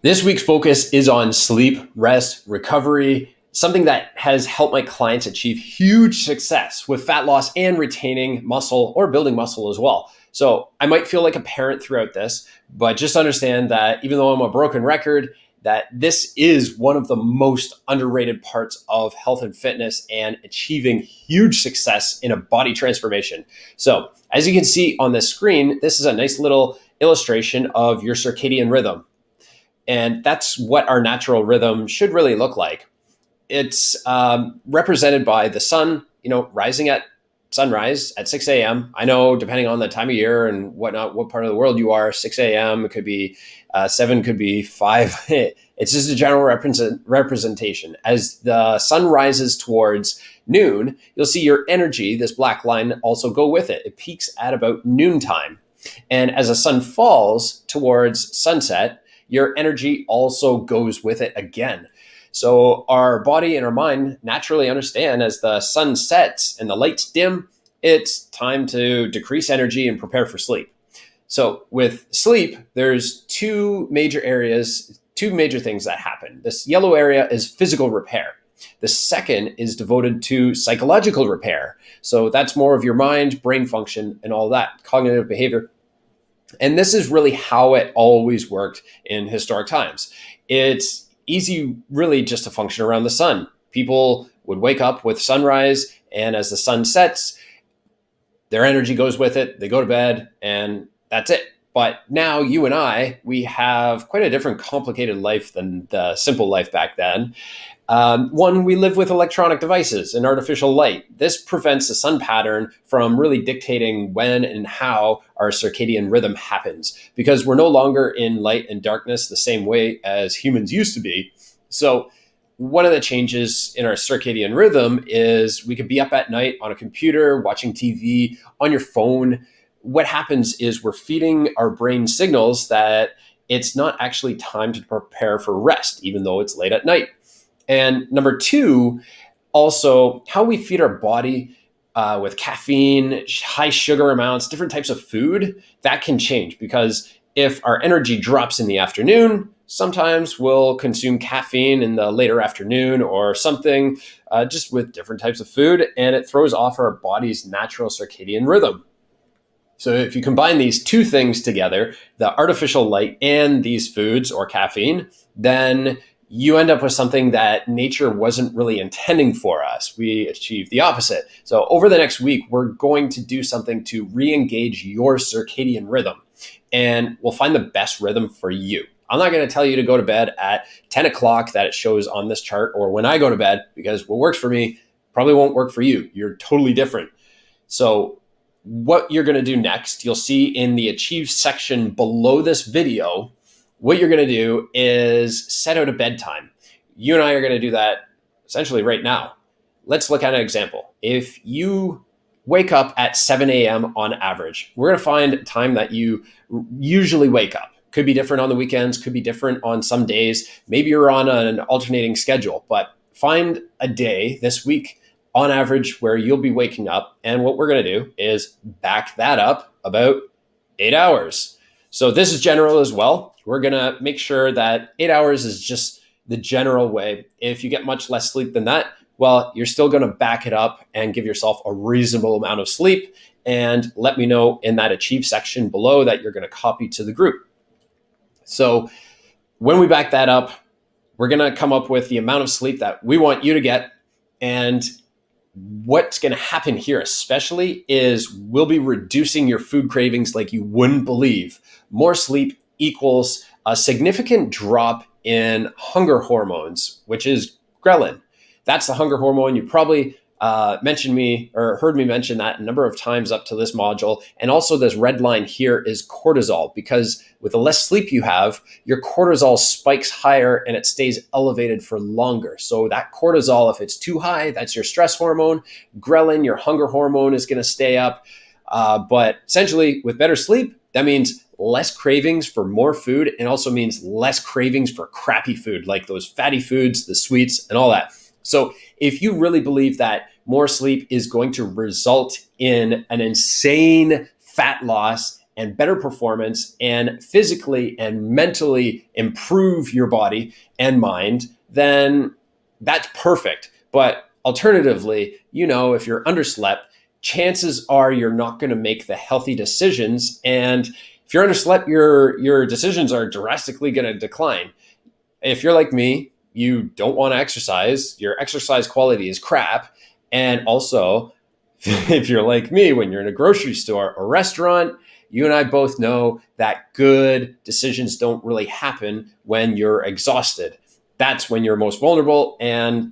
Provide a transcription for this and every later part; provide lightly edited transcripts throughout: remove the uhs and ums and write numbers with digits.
This week's focus is on sleep, rest, recovery, something that has helped my clients achieve huge success with fat loss and retaining muscle or building muscle as well. So I might feel like a parent throughout this, but just understand that even though I'm a broken record, that this is one of the most underrated parts of health and fitness and achieving huge success in a body transformation. So as you can see on this screen, this is a nice little illustration of your circadian rhythm. And that's what our natural rhythm should really look like. It's represented by the sun, rising at sunrise at 6 a.m. I know depending on the time of year and whatnot, what part of the world you are, 6 a.m. It could be 7, could be 5. It's just a general representation. As the sun rises towards noon, you'll see your energy, this black line, also go with it. It peaks at about noontime. And as the sun falls towards sunset, your energy also goes with it again. So our body and our mind naturally understand as the sun sets and the lights dim, it's time to decrease energy and prepare for sleep. So with sleep, there's two major things that happen. This yellow area is physical repair. The second is devoted to psychological repair. So that's more of your mind, brain function, and all that, cognitive behavior. And this is really how it always worked in historic times. It's easy really just to function around the sun. People would wake up with sunrise, and as the sun sets, their energy goes with it. They go to bed, and that's it. But now you and I, we have quite a different complicated life than the simple life back then. One, we live with electronic devices and artificial light. This prevents the sun pattern from really dictating when and how our circadian rhythm happens, because we're no longer in light and darkness the same way as humans used to be. So one of the changes in our circadian rhythm is we could be up at night on a computer, watching TV, on your phone. What happens is we're feeding our brain signals that it's not actually time to prepare for rest, even though it's late at night. And number two, also how we feed our body with caffeine, high sugar amounts, different types of food, that can change, because if our energy drops in the afternoon, sometimes we'll consume caffeine in the later afternoon or something just with different types of food, and it throws off our body's natural circadian rhythm. So if you combine these two things together, the artificial light and these foods or caffeine, then you end up with something that nature wasn't really intending for us. We achieve the opposite. So over the next week, we're going to do something to re-engage your circadian rhythm, and we'll find the best rhythm for you. I'm not going to tell you to go to bed at 10 o'clock that it shows on this chart, or when I go to bed, because what works for me probably won't work for you. You're totally different. So what you're going to do next, you'll see in the Achieve section below this video. What you're going to do is set out a bedtime. You and I are going to do that essentially right now. Let's look at an example. If you wake up at 7 a.m. on average, we're going to find a time that you usually wake up. Could be different on the weekends, could be different on some days. Maybe you're on an alternating schedule, but find a day this week on average where you'll be waking up. And what we're going to do is back that up about 8 hours. So this is general as well. We're going to make sure that 8 hours is just the general way. If you get much less sleep than that, well, you're still going to back it up and give yourself a reasonable amount of sleep. And let me know in that Achieve section below that you're going to copy to the group. So when we back that up, we're going to come up with the amount of sleep that we want you to get. And what's going to happen here especially is we'll be reducing your food cravings like you wouldn't believe. More sleep equals a significant drop in hunger hormones, which is ghrelin. That's the hunger hormone. You probably mentioned me or heard me mention that a number of times up to this module. And also this red line here is cortisol, because with the less sleep you have, your cortisol spikes higher and it stays elevated for longer. So that cortisol, if it's too high, that's your stress hormone. Ghrelin, your hunger hormone, is going to stay up. But essentially with better sleep, that means less cravings for more food, and also means less cravings for crappy food, like those fatty foods, the sweets, and all that. So if you really believe that more sleep is going to result in an insane fat loss and better performance and physically and mentally improve your body and mind, then that's perfect. But alternatively, if you're underslept, chances are you're not going to make the healthy decisions. And if you're underslept, your decisions are drastically going to decline. If you're like me, you don't want to exercise, your exercise quality is crap. And also, if you're like me, when you're in a grocery store or restaurant, you and I both know that good decisions don't really happen when you're exhausted. That's when you're most vulnerable and,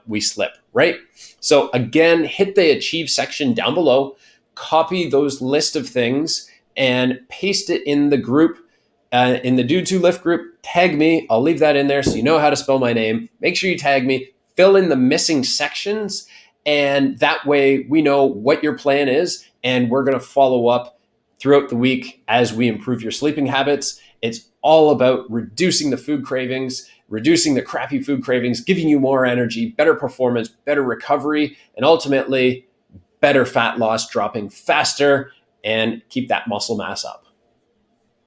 we slip, right? So again, hit the achieve section down below, copy those list of things and paste it in the group, in the Dude to Lift group. Tag me. I'll leave that in there so you know how to spell my name. Make sure you tag me, fill in the missing sections, and that way we know what your plan is, and we're going to follow up throughout the week as we improve your sleeping habits. It's all about reducing the food cravings, reducing the crappy food cravings, giving you more energy, better performance, better recovery, and ultimately better fat loss, dropping faster, and keep that muscle mass up.